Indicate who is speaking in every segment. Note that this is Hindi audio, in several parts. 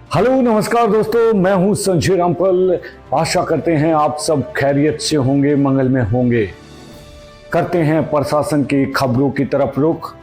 Speaker 1: हेलो नमस्कार दोस्तों, मैं हूं संजय रामपल। आशा करते हैं आप सब खैरियत से होंगे, मंगल में होंगे। करते हैं प्रशासन की खबरों की तरफ रुख।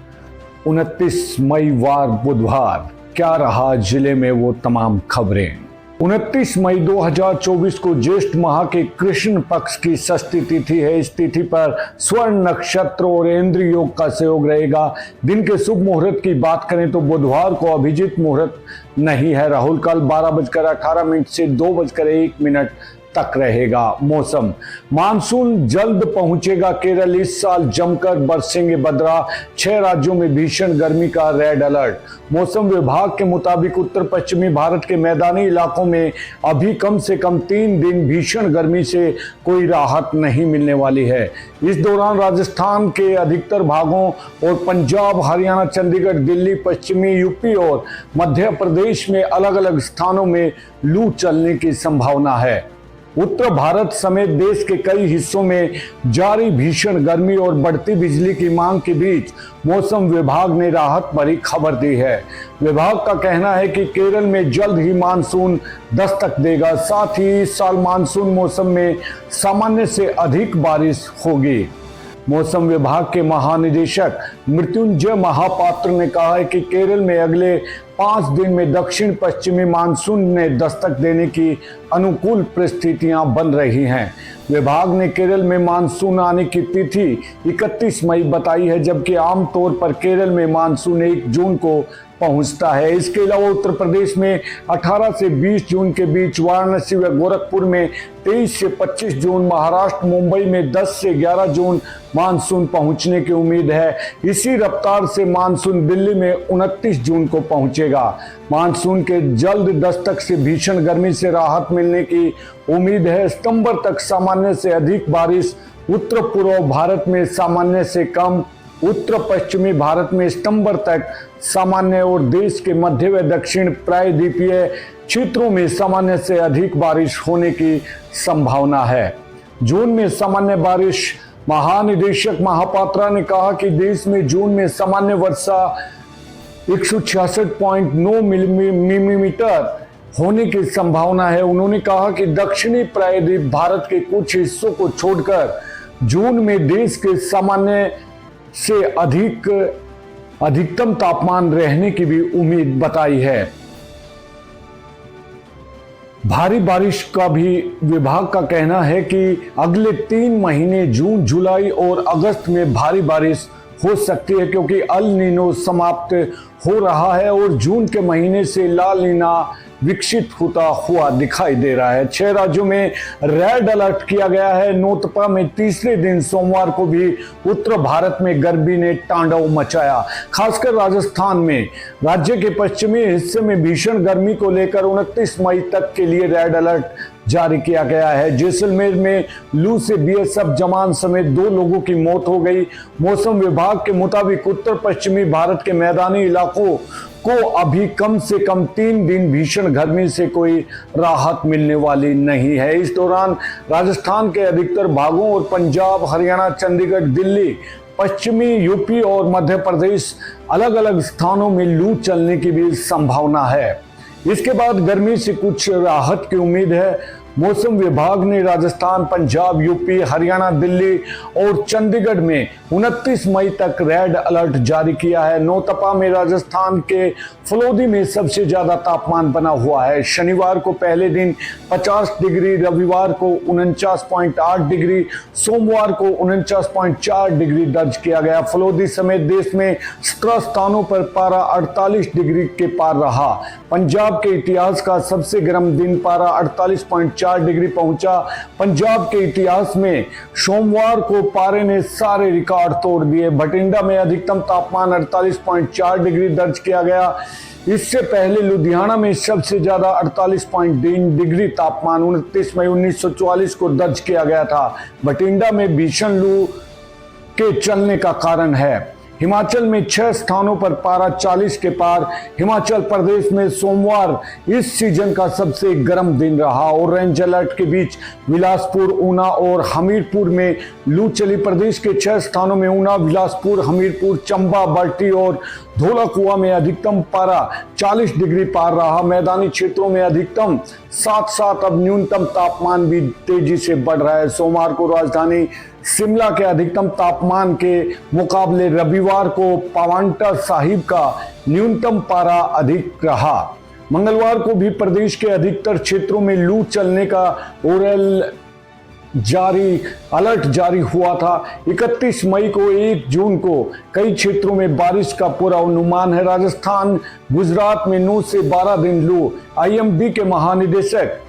Speaker 1: 29 मई वार बुधवार, क्या रहा जिले में वो तमाम खबरें। 29 मई 2024 को ज्येष्ठ माह के कृष्ण पक्ष की षष्ठी तिथि है। इस तिथि पर स्वर्ण नक्षत्र और इंद्र योग का सहयोग रहेगा। दिन के शुभ मुहूर्त की बात करें तो बुधवार को अभिजीत मुहूर्त नहीं है। राहुल काल 12:18 से 2:01 तक रहेगा। मौसम, मानसून जल्द पहुंचेगा केरल। इस साल जमकर बरसेंगे बदरा। 6 राज्यों में भीषण गर्मी का रेड अलर्ट। मौसम विभाग के मुताबिक उत्तर पश्चिमी भारत के मैदानी इलाकों में अभी कम से कम 3 दिन भीषण गर्मी से कोई राहत नहीं मिलने वाली है। इस दौरान राजस्थान के अधिकतर भागों और पंजाब, हरियाणा, चंडीगढ़, दिल्ली, पश्चिमी यूपी और मध्य प्रदेश में अलग अलग स्थानों में लू चलने की संभावना है। उत्तर भारत समेत देश के कई हिस्सों में जारी भीषण गर्मी और बढ़ती बिजली की मांग के बीच मौसम विभाग ने राहत भरी खबर दी है। विभाग का कहना है कि केरल में जल्द ही मानसून दस्तक देगा। साथ ही इस साल मानसून मौसम में सामान्य से अधिक बारिश होगी। मौसम विभाग के महानिदेशक मृत्युंजय महापात्र ने कहा है कि केरल में अगले 5 दिन में दक्षिण पश्चिमी मानसून ने दस्तक देने की अनुकूल परिस्थितियां बन रही हैं। विभाग ने केरल में मानसून आने की तिथि 31 मई बताई है, जबकि आमतौर पर केरल में मानसून 1 जून को पहुंचता है। इसके अलावा उत्तर प्रदेश में 18 से 20 जून के बीच, वाराणसी व गोरखपुर में 23 से 25 जून, महाराष्ट्र मुंबई में 10 से 11 जून मानसून पहुंचने की उम्मीद है। इसी रफ्तार से मानसून दिल्ली में 29 जून को पहुंचेगा। मानसून के जल्द दस्तक से भीषण गर्मी से राहत मिलने की उम्मीद है। सितंबर तक सामान्य से अधिक बारिश, उत्तर पूर्व भारत में सामान्य से कम, उत्तर पश्चिमी भारत में सितंबर तक सामान्य और देश के मध्य व दक्षिण प्रायद्वीपीय क्षेत्रों में सामान्य से अधिक बारिश होने की संभावना है। जून में सामान्य बारिश। महानिदेशक महापात्रा ने कहा कि देश में जून में सामान्य वर्षा 166.9 मिलीमीटर होने की संभावना है। उन्होंने कहा कि दक्षिणी प्रायद्वीप भारत के कुछ हिस्सों को छोड़कर जून में देश के सामान्य से अधिकतम तापमान रहने की भी उम्मीद बताई है। भारी बारिश का भी विभाग का कहना है कि अगले 3 महीने जून, जुलाई और अगस्त में भारी बारिश हो सकती है, क्योंकि अल नीनो समाप्त हो रहा है और जून के महीने से ला नीना विकसित होता हुआ दिखाई दे रहा है। 6 राज्यों में रेड अलर्ट किया गया है। नौतपा में तीसरे दिन सोमवार को भी उत्तर भारत में गर्मी ने तांडव मचाया। खासकर राजस्थान में राज्य के पश्चिमी हिस्से में भीषण गर्मी को लेकर 29 मई तक के लिए रेड अलर्ट जारी किया गया है। जैसलमेर में लू से बीएसएफ जवान समेत 2 लोगों की मौत हो गई। मौसम विभाग के मुताबिक उत्तर पश्चिमी भारत के मैदानी इलाकों को अभी कम से कम 3 दिन भीषण गर्मी से कोई राहत मिलने वाली नहीं है। इस दौरान राजस्थान के अधिकतर भागों और पंजाब, हरियाणा, चंडीगढ़, दिल्ली, पश्चिमी यूपी और मध्य प्रदेश अलग अलग स्थानों में लू चलने की भी संभावना है। इसके बाद गर्मी से कुछ राहत की उम्मीद है। मौसम विभाग ने राजस्थान, पंजाब, यूपी, हरियाणा, दिल्ली और चंडीगढ़ में 29 मई तक रेड अलर्ट जारी किया है। नौतपा में राजस्थान के फलोदी में सबसे ज्यादा तापमान बना हुआ है। शनिवार को पहले दिन 50 डिग्री, रविवार को 49.8 डिग्री, सोमवार को 49.4 डिग्री दर्ज किया गया। फलोदी समेत देश में 17 स्थानों पर पारा 48 डिग्री के पार रहा। पंजाब के इतिहास का सबसे गर्म दिन पारा 48.4 डिग्री पहुंचा। पंजाब के इतिहास में सोमवार को पारे ने सारे रिकॉर्ड तोड़ दिए। बठिंडा में अधिकतम तापमान 48.4 डिग्री दर्ज किया गया। इससे पहले लुधियाना में सबसे ज्यादा 48.3 डिग्री तापमान 29 मई 1944 को दर्ज किया गया था। बठिंडा में भीषण लू के चलने का कारण है। हिमाचल में 6 स्थानों पर पारा 40 के पार। हिमाचल प्रदेश में सोमवार इस सीजन का सबसे गर्म दिन रहा। ऑरेंज अलर्ट के बीच बिलासपुर, ऊना और हमीरपुर में लू चली। प्रदेश के 6 स्थानों में ऊना, बिलासपुर, हमीरपुर, चंबा, बल्टी और धौलाकुआं में अधिकतम पारा 40 डिग्री पार रहा। मैदानी क्षेत्रों में अधिकतम साथ अब न्यूनतम तापमान भी तेजी से बढ़ रहा है। सोमवार को राजधानी शिमला के अधिकतम तापमान के मुकाबले रविवार को पावंटा साहिब का न्यूनतम पारा अधिक रहा। मंगलवार को भी प्रदेश के अधिकतर क्षेत्रों में लू चलने का अलर्ट जारी हुआ था। 31 मई को 1 जून को कई क्षेत्रों में बारिश का पूरा अनुमान है। राजस्थान, गुजरात में 9 से 12 दिन लू। आईएमडी के महानिदेशक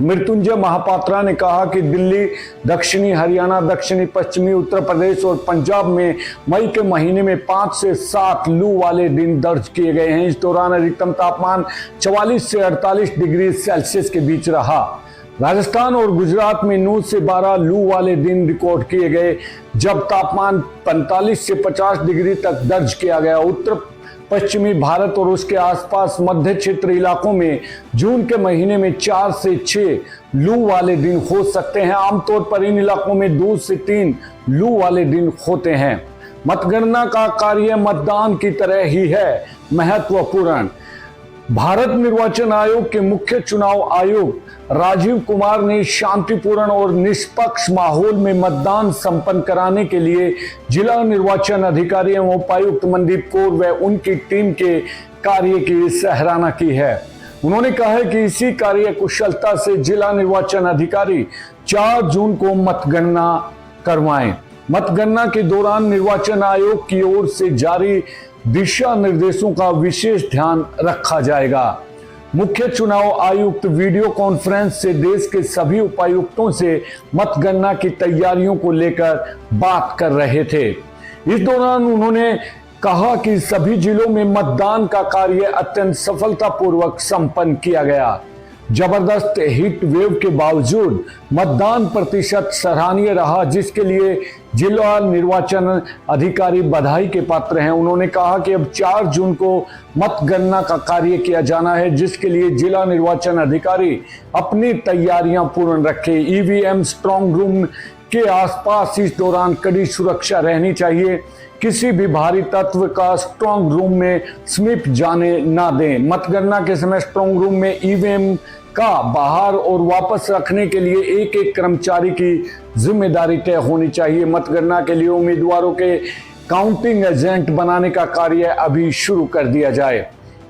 Speaker 1: मृत्युंजय महापात्रा ने कहा कि दिल्ली, दक्षिणी हरियाणा, दक्षिणी पश्चिमी उत्तर प्रदेश और पंजाब में मई के महीने में 5 से 7 लू वाले दिन दर्ज किए गए हैं। इस दौरान अधिकतम तापमान 44 से 48 डिग्री सेल्सियस के बीच रहा। राजस्थान और गुजरात में 9 से 12 लू वाले दिन रिकॉर्ड किए गए, जब तापमान 45 से 50 डिग्री तक दर्ज किया गया। उत्तर पश्चिमी भारत और उसके आसपास मध्य क्षेत्र इलाकों में जून के महीने में 4 से 6 लू वाले दिन हो सकते हैं। आमतौर पर इन इलाकों में 2 से 3 लू वाले दिन होते हैं। मतगणना का कार्य मतदान की तरह ही है महत्वपूर्ण। भारत निर्वाचन आयोग के मुख्य चुनाव आयुक्त राजीव कुमार ने शांतिपूर्ण और निष्पक्ष माहौल में मतदान संपन्न कराने के लिए जिला निर्वाचन अधिकारी एवं उपायुक्त मनदीप कौर व उनकी टीम के कार्य की सराहना की है। उन्होंने कहा है कि इसी कार्य कुशलता से जिला निर्वाचन अधिकारी 4 जून को मतगणना करवाएं। मतगणना के दौरान निर्वाचन आयोग की ओर से जारी दिशा निर्देशों का विशेष ध्यान रखा जाएगा। मुख्य चुनाव आयुक्त वीडियो कॉन्फ्रेंस से देश के सभी उपायुक्तों से मतगणना की तैयारियों को लेकर बात कर रहे थे। इस दौरान उन्होंने कहा कि सभी जिलों में मतदान का कार्य अत्यंत सफलतापूर्वक संपन्न किया गया। जबरदस्त हीट वेव के बावजूद मतदान प्रतिशत सराहनीय रहा, जिसके लिए जिला निर्वाचन अधिकारी बधाई के पात्र हैं। उन्होंने कहा कि अब 4 जून को मतगणना का कार्य किया जाना है, जिसके लिए जिला निर्वाचन अधिकारी अपनी तैयारियां पूर्ण रखें। ईवीएम स्ट्रांग रूम के आसपास इस दौरान कड़ी सुरक्षा रहनी चाहिए। किसी भी भारी तत्व का स्ट्रांग रूम में समीप जाने ना दें। मतगणना के समय स्ट्रांग रूम में ईवीएम का बाहर और वापस रखने के लिए एक कर्मचारी की जिम्मेदारी तय होनी चाहिए। मतगणना के लिए उम्मीदवारों के काउंटिंग एजेंट बनाने का कार्य अभी शुरू कर दिया जाए।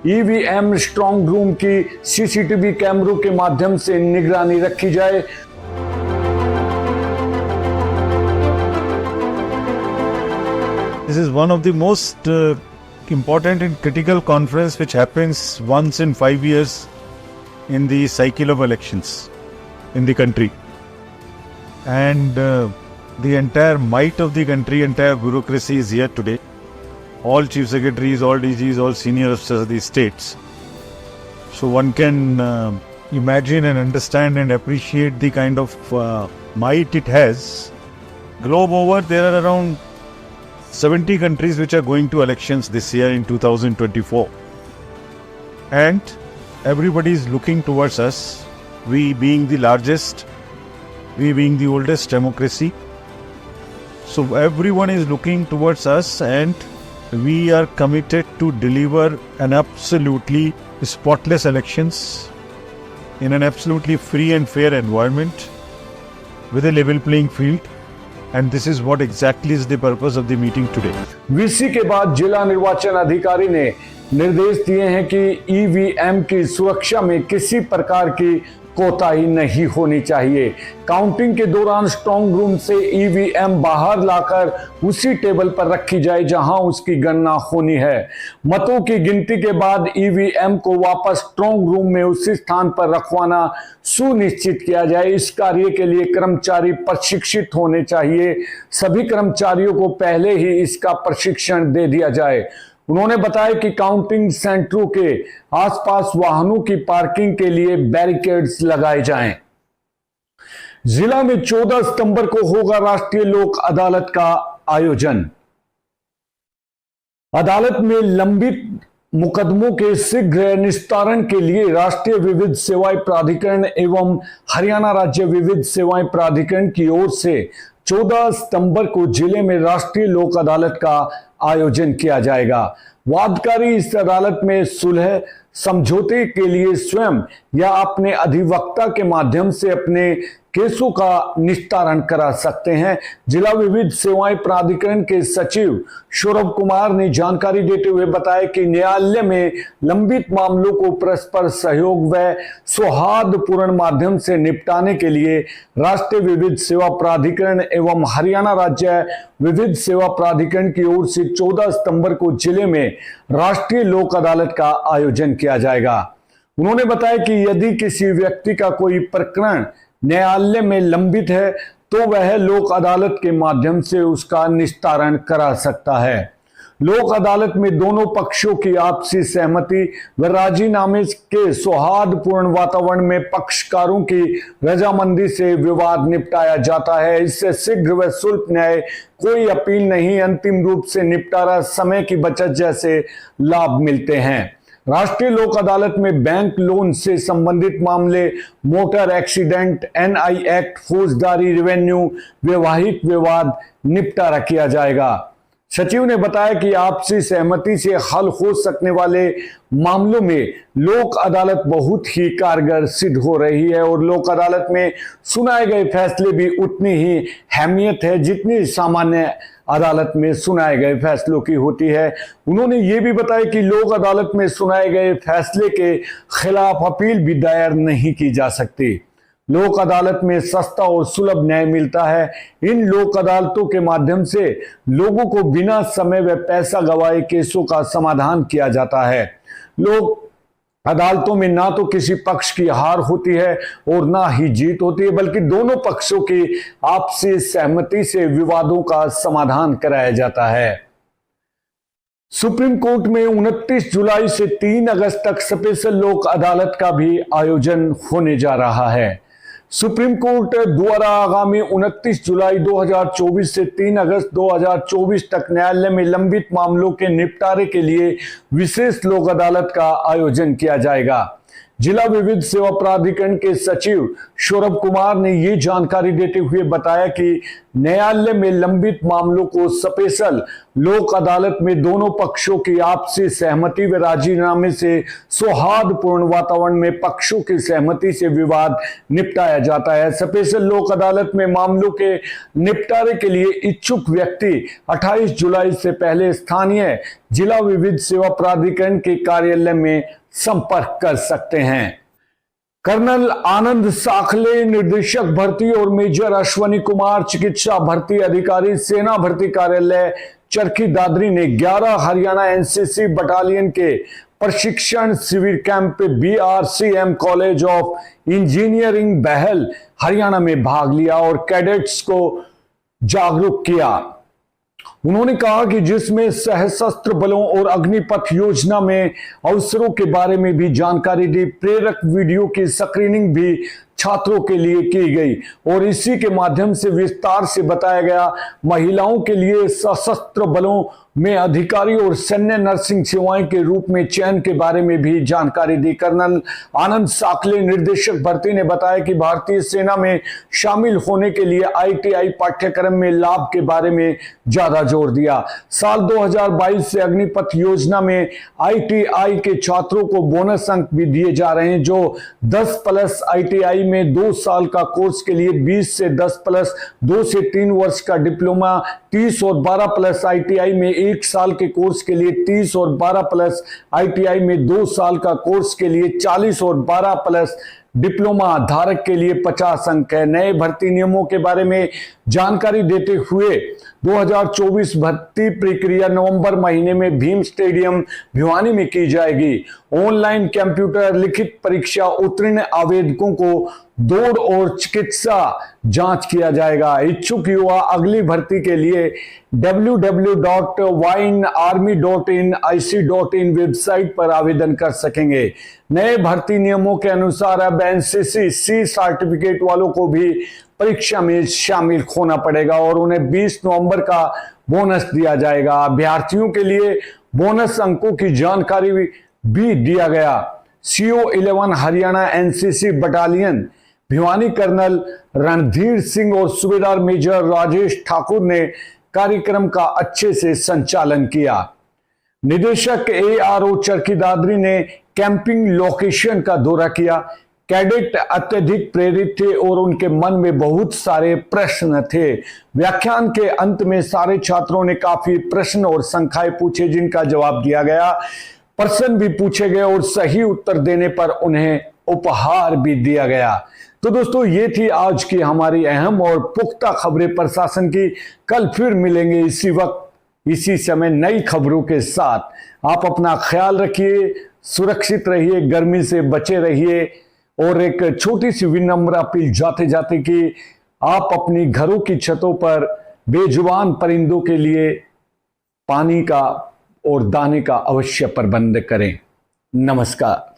Speaker 1: ईवीएम स्ट्रांग रूम की सीसीटीवी कैमरों के माध्यम से निगरानी रखी जाए।
Speaker 2: This is one of the most important and critical conference which happens once in 5 years in the cycle of elections in the country. And the entire might of the country, entire bureaucracy is here today. All chief secretaries, all DGs, all senior officers of the states. So one can imagine and understand and appreciate the kind of might it has. Globe over, there are around 70 countries which are going to elections this year in 2024, and everybody is looking towards us, we being the largest, we being the oldest democracy. So everyone is looking towards us, and we are committed to deliver an absolutely spotless elections in an absolutely free and fair environment with a level playing field. And this is what exactly is the purpose of the meeting today.
Speaker 1: VC के बाद जिला निर्वाचन अधिकारी ने निर्देश दिए हैं कि ईवीएम की सुरक्षा में किसी प्रकार की कोताही नहीं होनी चाहिए। काउंटिंग के दौरान स्ट्रांग रूम से ईवीएम बाहर लाकर उसी टेबल पर रखी जाए जहां उसकी गणना होनी है। मतों की गिनती के बाद ईवीएम को वापस स्ट्रांग रूम में उसी स्थान पर रखवाना सुनिश्चित किया जाए। इस कार्य के लिए कर्मचारी प्रशिक्षित होने चाहिए। सभी कर्मचारियों को पहले ही इसका प्रशिक्षण दे दिया जाए। उन्होंने बताया कि काउंटिंग सेंटरों के आसपास वाहनों की पार्किंग के लिए बैरिकेड्स लगाए जाएं। जिला में 14 सितंबर को होगा राष्ट्रीय लोक अदालत का आयोजन। अदालत में लंबित मुकदमों के शीघ्र निस्तारण के लिए राष्ट्रीय विविध सेवाएं प्राधिकरण एवं हरियाणा राज्य विविध सेवाएं प्राधिकरण की ओर से 14 सितंबर को जिले में राष्ट्रीय लोक अदालत का आयोजन किया जाएगा। वादकारी इस अदालत में सुलह समझौते के लिए स्वयं या अपने अधिवक्ता के माध्यम से अपने केसों का निस्तारण करा सकते हैं। जिला विविध सेवाएं प्राधिकरण के सचिव सौरभ कुमार ने जानकारी देते हुए बताया कि न्यायालय में लंबित मामलों को परस्पर सहयोग व सौहार्दपूर्ण माध्यम से निपटाने के लिए राष्ट्रीय विविध सेवा प्राधिकरण एवं हरियाणा राज्य विविध सेवा प्राधिकरण की ओर से 14 सितंबर को जिले में राष्ट्रीय लोक अदालत का आयोजन किया जाएगा। उन्होंने बताया कि यदि किसी व्यक्ति का कोई प्रकरण न्यायालय में लंबित है तो वह लोक अदालत के माध्यम से उसका निस्तारण करा सकता है। लोक अदालत में दोनों पक्षों की आपसी सहमति व राजीनामे के सौहार्दपूर्ण वातावरण में पक्षकारों की रजामंदी से विवाद निपटाया जाता है। इससे शीघ्र व सुलभ न्याय, कोई अपील नहीं, अंतिम रूप से निपटारा, समय की बचत जैसे लाभ मिलते हैं। राष्ट्रीय लोक अदालत में बैंक लोन से संबंधित मामले, मोटर एक्सीडेंट, एनआई एक्ट, फौजदारी, रेवेन्यू, वैवाहिक विवाद निपटारा किया जाएगा। सचिव ने बताया कि आपसी सहमति से हल हो सकने वाले मामलों में लोक अदालत बहुत ही कारगर सिद्ध हो रही है और लोक अदालत में सुनाए गए फैसले भी उतनी ही अहमियत है जितनी सामान्य अदालत में सुनाए गए फैसलों की होती है। उन्होंने ये भी बताया कि लोक अदालत में सुनाए गए फैसले के खिलाफ अपील भी दायर नहीं की जा सकती। लोक अदालत में सस्ता और सुलभ न्याय मिलता है। इन लोक अदालतों के माध्यम से लोगों को बिना समय व पैसा गंवाए केसों का समाधान किया जाता है। लोक अदालतों में ना तो किसी पक्ष की हार होती है और ना ही जीत होती है, बल्कि दोनों पक्षों की आपसी सहमति से विवादों का समाधान कराया जाता है। सुप्रीम कोर्ट में 29 जुलाई से 3 अगस्त तक स्पेशल लोक अदालत का भी आयोजन होने जा रहा है। सुप्रीम कोर्ट द्वारा आगामी 29 जुलाई 2024 से 3 अगस्त 2024 तक न्यायालय में लंबित मामलों के निपटारे के लिए विशेष लोक अदालत का आयोजन किया जाएगा। जिला विविध सेवा प्राधिकरण के सचिव सौरभ कुमार ने ये जानकारी देते हुए बताया कि न्यायालय में लंबित मामलों को स्पेशल लोक अदालत में दोनों पक्षों की आपसी सहमति व राजीनामे से सौहार्दपूर्ण वातावरण में पक्षों की सहमति से विवाद निपटाया जाता है। स्पेशल लोक अदालत में मामलों के निपटारे के लिए इच्छुक व्यक्ति 28 जुलाई से पहले स्थानीय जिला विविध सेवा प्राधिकरण के कार्यालय में संपर्क कर सकते हैं। कर्नल आनंद साखले निर्देशक भर्ती और मेजर अश्वनी कुमार चिकित्सा भर्ती अधिकारी सेना भर्ती कार्यालय चरखी दादरी ने 11 हरियाणा एनसीसी बटालियन के प्रशिक्षण शिविर camp BRCM college of engineering Bahal Haryana में भाग लिया और कैडेट्स को जागरूक किया। उन्होंने कहा कि जिसमें सशस्त्र बलों और अग्निपथ योजना में अवसरों के बारे में भी जानकारी दी। प्रेरक वीडियो की स्क्रीनिंग भी छात्रों के लिए की गई और इसी के माध्यम से विस्तार से बताया गया। महिलाओं के लिए सशस्त्र बलों में अधिकारी और सैन्य नर्सिंग सेवाएं के रूप में चयन के बारे में भी जानकारी दी। कर्नल आनंद साखले निर्देशक भर्ती ने बताया कि भारतीय सेना में शामिल होने के लिए ITI पाठ्यक्रम में लाभ के बारे में ज्यादा जोर दिया। साल 2022 से अग्निपथ योजना में ITI के छात्रों को बोनस अंक भी दिए जा रहे हैं, जो 10+ ITI में 2 साल का कोर्स के लिए 20 से 10+ 2 से 3 वर्ष का डिप्लोमा 30 और 12+ ITI में 1 साल के कोर्स के लिए 30 और 12+ ITI में 2 साल का कोर्स के लिए 40 और 12+ डिप्लोमा धारक के लिए 50 अंक है। नए भर्ती नियमों के बारे में जानकारी देते हुए 2024 भर्ती प्रक्रिया नवंबर महीने में भीम स्टेडियम भिवानी में की जाएगी। ऑनलाइन कंप्यूटर लिखित परीक्षा उत्तीर्ण आवेदकों को दौड़ और चिकित्सा जांच किया जाएगा। इच्छुक युवा अगली भर्ती के लिए www.winearmy.in/IC.in वेबसाइट पर आवेदन कर सकेंगे। नए भर्ती नियमों के अनुसार अब NCC C सर्टिफिकेट वालों को भी परीक्षा में शामिल होना पड़ेगा और उन्हें 20 नवंबर का बोनस दिया जाएगा। अभ्यर्थियों के लिए बोनस अंकों की जानकारी भी दिया गया। CO-11 Haryana NCC battalion Bhiwani colonel Randhir Singh और सूबेदार मेजर राजेश ठाकुर ने कार्यक्रम का अच्छे से संचालन किया। निदेशक ARO चरखी दादरी ने कैंपिंग लोकेशन का दौरा किया। कैडेट अत्यधिक प्रेरित थे और उनके मन में बहुत सारे प्रश्न थे। व्याख्यान के अंत में सारे छात्रों ने काफी प्रश्न और शंकाएं पूछे, जिनका जवाब दिया गया। प्रश्न भी पूछे गए और सही उत्तर देने पर उन्हें उपहार भी दिया गया। तो दोस्तों, ये थी आज की हमारी अहम और पुख्ता खबरें प्रशासन की। कल फिर मिलेंगे इसी वक्त इसी समय नई खबरों के साथ। आप अपना ख्याल रखिए, सुरक्षित रहिए, गर्मी से बचे रहिए और एक छोटी सी विनम्र अपील जाते जाते कि आप अपनी घरों की छतों पर बेजुबान परिंदों के लिए पानी का और दाने का अवश्य प्रबंध करें। नमस्कार।